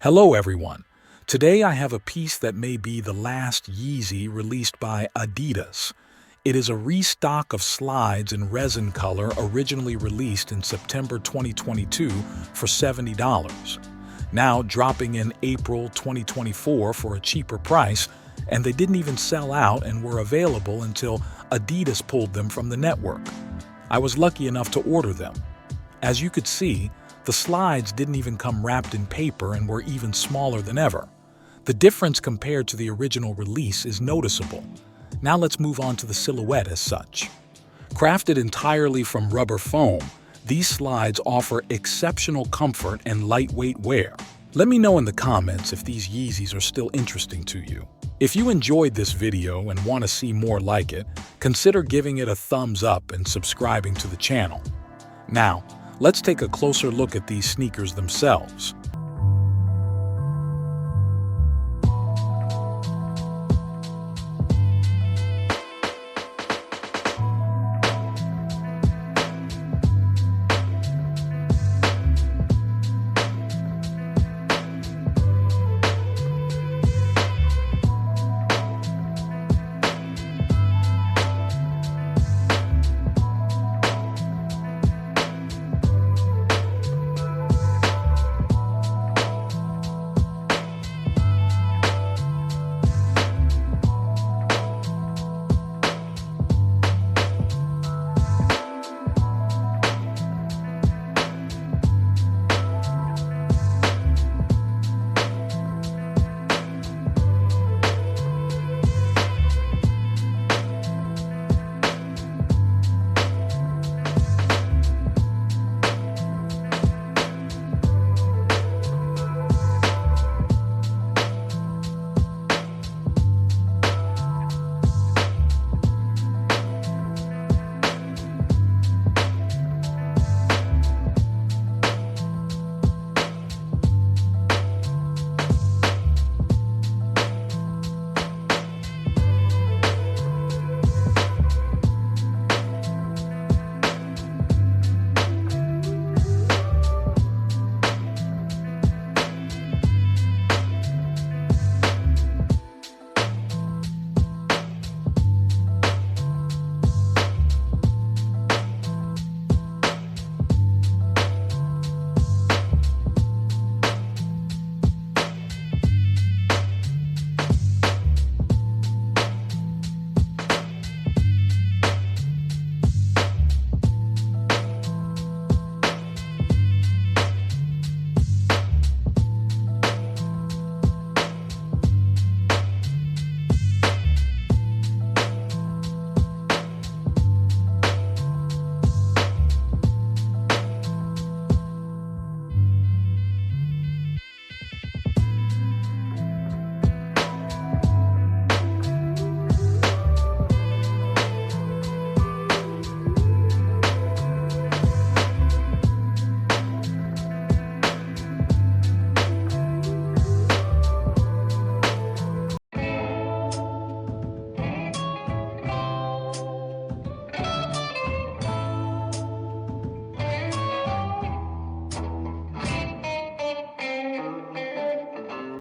Hello everyone. Today I have a piece that may be the last Yeezy released by Adidas. It is a restock of slides in resin color originally released in September 2022 for $70. Now dropping in April 2024 for a cheaper price, and they didn't even sell out and were available until Adidas pulled them from the network. I was lucky enough to order them. As you could see, the slides didn't even come wrapped in paper and were even smaller than ever. The difference compared to the original release is noticeable. Now let's move on to the silhouette as such. Crafted entirely from rubber foam, these slides offer exceptional comfort and lightweight wear. Let me know in the comments if these Yeezys are still interesting to you. If you enjoyed this video and want to see more like it, consider giving it a thumbs up and subscribing to the channel. Now, let's take a closer look at these sneakers themselves.